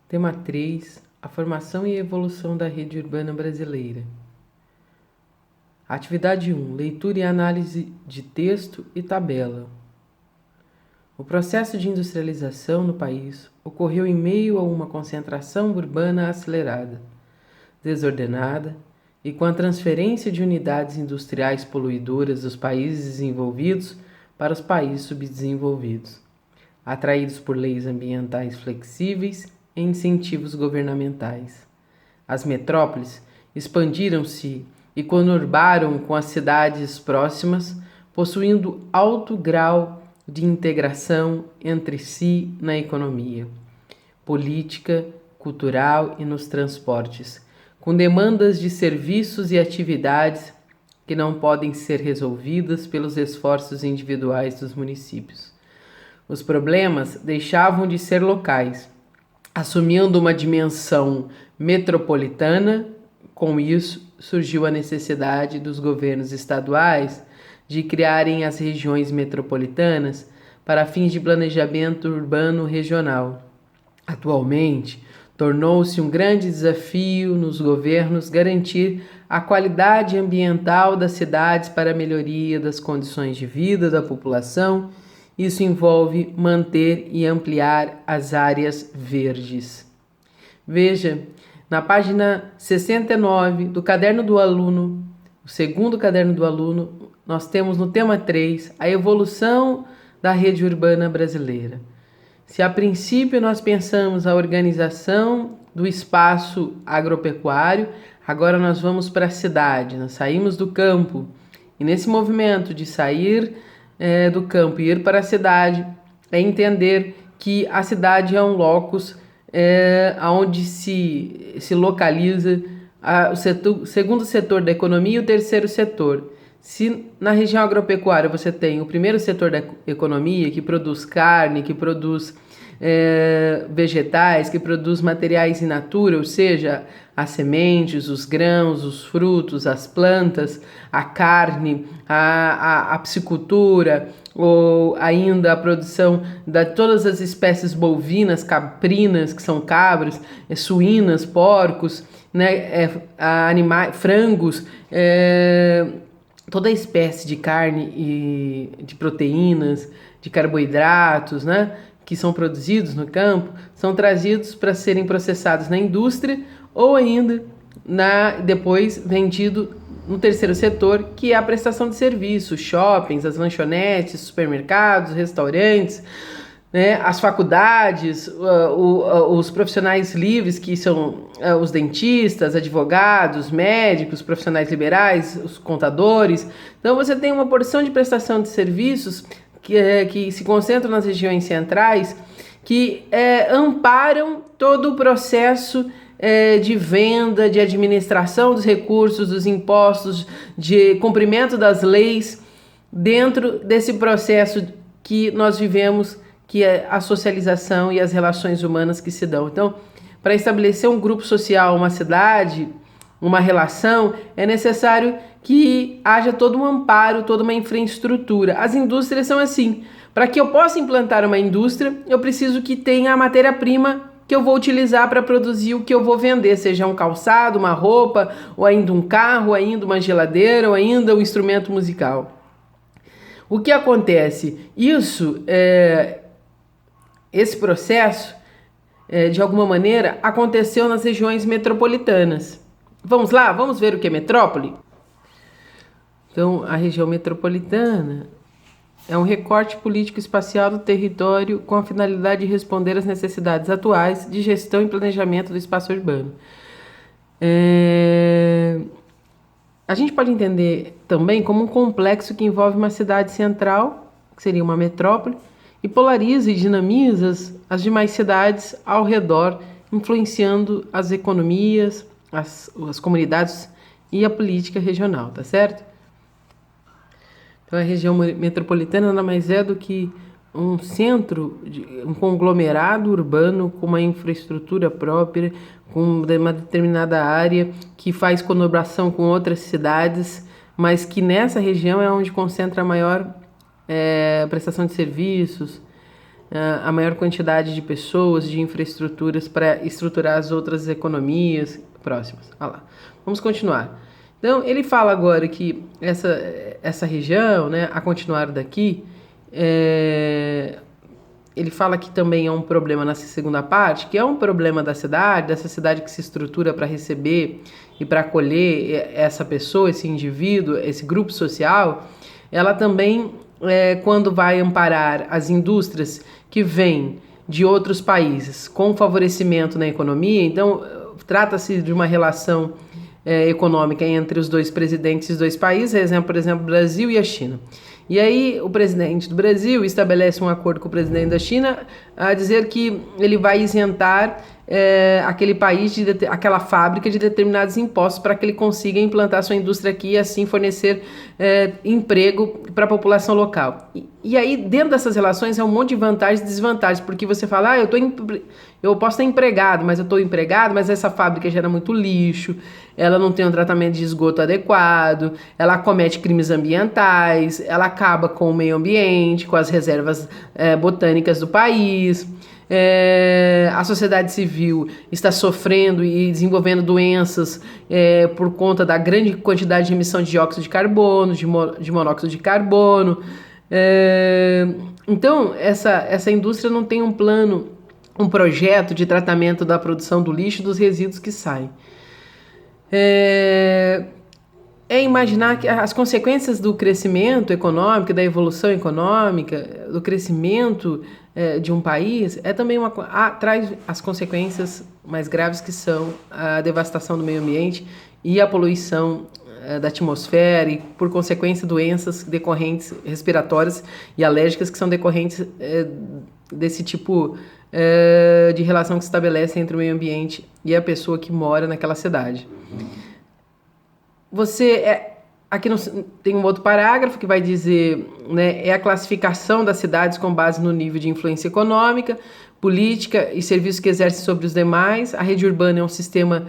Tema 3: a formação e evolução da rede urbana brasileira. Atividade 1: leitura e análise de texto e tabela. O processo de industrialização no país ocorreu em meio a uma concentração urbana acelerada, desordenada e com a transferência de unidades industriais poluidoras dos países desenvolvidos para os países subdesenvolvidos, atraídos por leis ambientais flexíveis e incentivos governamentais. As metrópoles expandiram-se e conurbaram com as cidades próximas, possuindo alto grau de integração entre si na economia, política, cultural e nos transportes, com demandas de serviços e atividades que não podem ser resolvidas pelos esforços individuais dos municípios. Os problemas deixavam de ser locais, assumindo uma dimensão metropolitana. Com isso, surgiu a necessidade dos governos estaduais de criarem as regiões metropolitanas para fins de planejamento urbano regional. Atualmente, tornou-se um grande desafio nos governos garantir a qualidade ambiental das cidades para a melhoria das condições de vida da população. Isso envolve manter e ampliar as áreas verdes. Veja, na página 69 do caderno do aluno, o segundo caderno do aluno, nós temos no tema 3 a evolução da rede urbana brasileira. Se a princípio nós pensamos a organização do espaço agropecuário, agora nós vamos para a cidade, nós saímos do campo. E nesse movimento de sair do campo e ir para a cidade, é entender que a cidade é um locus onde se localiza o segundo setor da economia e o terceiro setor. Se na região agropecuária você tem o primeiro setor da economia, que produz carne, que produz vegetais, que produz materiais in natura, ou seja, as sementes, os grãos, os frutos, as plantas, a carne, a piscicultura, ou ainda a produção de todas as espécies bovinas, caprinas, que são cabras, suínas, porcos, né, animais, frangos, toda espécie de carne e de proteínas, de carboidratos, né, que são produzidos no campo, são trazidos para serem processados na indústria ou ainda depois vendido no terceiro setor, que é a prestação de serviços, shoppings, as lanchonetes, supermercados, restaurantes, né, as faculdades, os profissionais livres, que são os dentistas, advogados, médicos, profissionais liberais, os contadores. Então você tem uma porção de prestação de serviços que se concentram nas regiões centrais, que amparam todo o processo de venda, de administração dos recursos, dos impostos, de cumprimento das leis, dentro desse processo que nós vivemos, que é a socialização e as relações humanas que se dão. Então, para estabelecer um grupo social, uma cidade, uma relação, é necessário que haja todo um amparo, toda uma infraestrutura. As indústrias são assim. Para que eu possa implantar uma indústria, eu preciso que tenha a matéria-prima que eu vou utilizar para produzir o que eu vou vender, seja um calçado, uma roupa, ou ainda um carro, ou ainda uma geladeira, ou ainda um instrumento musical. O que acontece? Esse processo, de alguma maneira, aconteceu nas regiões metropolitanas. Vamos lá? Vamos ver o que é metrópole? Então, a região metropolitana é um recorte político-espacial do território com a finalidade de responder às necessidades atuais de gestão e planejamento do espaço urbano. A gente pode entender também como um complexo que envolve uma cidade central, que seria uma metrópole, e polariza e dinamiza as demais cidades ao redor, influenciando as economias, as comunidades e a política regional, tá certo? Então, a região metropolitana nada mais é do que um centro, um conglomerado urbano com uma infraestrutura própria, com uma determinada área que faz conurbação com outras cidades, mas que nessa região é onde concentra a maior prestação de serviços, a maior quantidade de pessoas, de infraestruturas para estruturar as outras economias próximas. Olha lá. Vamos continuar. Então, ele fala agora que essa região, né, a continuar daqui, ele fala que também é um problema nessa segunda parte, que é um problema da cidade, dessa cidade que se estrutura para receber e para acolher essa pessoa, esse indivíduo, esse grupo social. Ela também, quando vai amparar as indústrias que vêm de outros países com favorecimento na economia, então trata-se de uma relação econômica entre os dois presidentes dos dois países, por exemplo, o Brasil e a China. E aí o presidente do Brasil estabelece um acordo com o presidente da China a dizer que ele vai isentar aquele país, aquela fábrica de determinados impostos para que ele consiga implantar sua indústria aqui e assim fornecer emprego para a população local. E aí dentro dessas relações é um monte de vantagens e desvantagens, porque você fala, eu posso estar empregado, mas eu estou empregado, mas essa fábrica gera muito lixo, ela não tem um tratamento de esgoto adequado, ela comete crimes ambientais, ela acaba com o meio ambiente, com as reservas botânicas do país. A sociedade civil está sofrendo e desenvolvendo doenças por conta da grande quantidade de emissão de dióxido de carbono, de monóxido de carbono. Então, essa indústria não tem um projeto de tratamento da produção do lixo e dos resíduos que saem. Imaginar que as consequências do crescimento econômico, da evolução econômica, do crescimento de um país, também traz as consequências mais graves, que são a devastação do meio ambiente e a poluição da atmosfera e, por consequência, doenças decorrentes respiratórias e alérgicas que são decorrentes desse tipo de relação que se estabelece entre o meio ambiente e a pessoa que mora naquela cidade. Aqui tem um outro parágrafo que vai dizer, né, a classificação das cidades com base no nível de influência econômica, política e serviços que exercem sobre os demais. A rede urbana é um sistema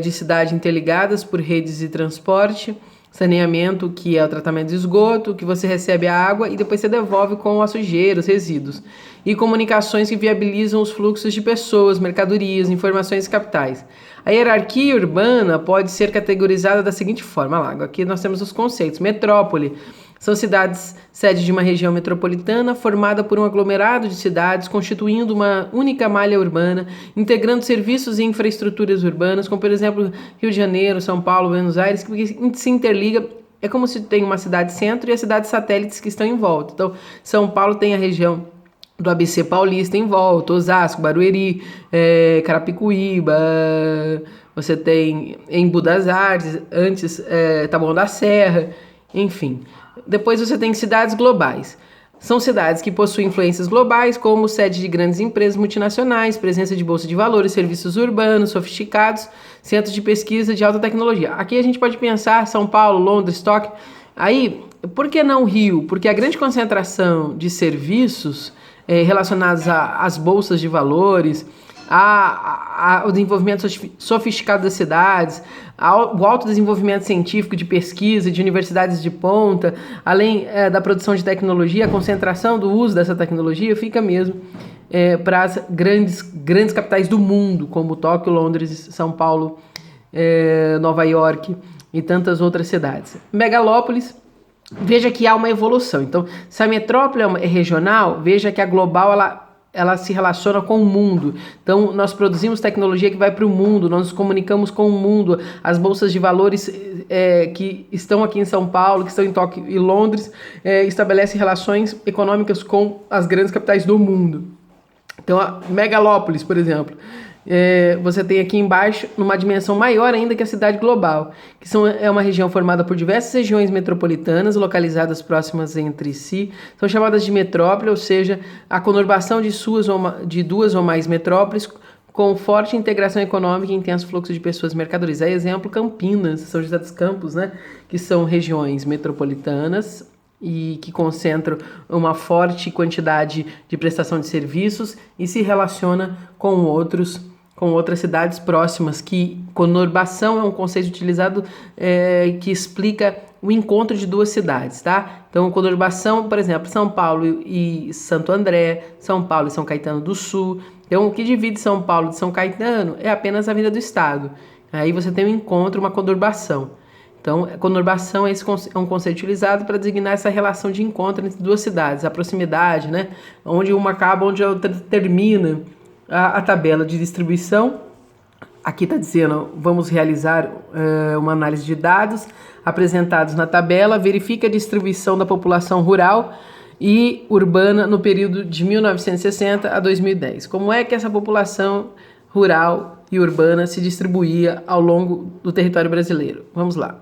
de cidades interligadas por redes de transporte, saneamento, que é o tratamento de esgoto, que você recebe a água e depois você devolve com a sujeira, os resíduos. E comunicações que viabilizam os fluxos de pessoas, mercadorias, informações e capitais. A hierarquia urbana pode ser categorizada da seguinte forma. Lá, aqui nós temos os conceitos. Metrópole são cidades sede de uma região metropolitana formada por um aglomerado de cidades constituindo uma única malha urbana, integrando serviços e infraestruturas urbanas, como por exemplo Rio de Janeiro, São Paulo, Buenos Aires, que se interliga. É como se tem uma cidade centro e as cidades satélites que estão em volta. Então, São Paulo tem a região do ABC Paulista em volta, Osasco, Barueri, Carapicuíba, você tem Embu das Artes, antes Taboão da Serra, enfim. Depois você tem cidades globais. São cidades que possuem influências globais, como sede de grandes empresas multinacionais, presença de bolsa de valores, serviços urbanos sofisticados, centros de pesquisa de alta tecnologia. Aqui a gente pode pensar São Paulo, Londres, Tóquio. Aí, por que não Rio? Porque a grande concentração de serviços relacionados às bolsas de valores, ao desenvolvimento sofisticado das cidades, ao alto desenvolvimento científico de pesquisa, de universidades de ponta, além da produção de tecnologia, a concentração do uso dessa tecnologia fica mesmo para as grandes capitais do mundo, como Tóquio, Londres, São Paulo, Nova York e tantas outras cidades. Megalópolis, veja que há uma evolução. Então, se a metrópole é regional, veja que a global ela se relaciona com o mundo. Então, nós produzimos tecnologia que vai para o mundo, nós nos comunicamos com o mundo. As bolsas de valores que estão aqui em São Paulo, que estão em Tóquio e Londres, estabelecem relações econômicas com as grandes capitais do mundo. Então, a megalópolis, por exemplo, você tem aqui embaixo numa dimensão maior ainda que a cidade global, que é uma região formada por diversas regiões metropolitanas localizadas próximas entre si, são chamadas de metrópole, ou seja, a conurbação de duas ou mais metrópoles com forte integração econômica e intenso fluxo de pessoas e mercadorias. Exemplo, Campinas, São José dos Campos, né, que são regiões metropolitanas e que concentram uma forte quantidade de prestação de serviços e se relaciona com outras cidades próximas, que conurbação é um conceito utilizado que explica o encontro de duas cidades, tá? Então, conurbação, por exemplo, São Paulo e Santo André, São Paulo e São Caetano do Sul. Então, o que divide São Paulo de São Caetano é apenas a Avenida do Estado. Aí você tem um encontro, uma conurbação. Então, conurbação é um conceito utilizado para designar essa relação de encontro entre duas cidades, a proximidade, né? Onde uma acaba, onde a outra termina. A tabela de distribuição, aqui está dizendo, vamos realizar uma análise de dados apresentados na tabela, verifica a distribuição da população rural e urbana no período de 1960 a 2010. Como é que essa população rural e urbana se distribuía ao longo do território brasileiro? Vamos lá.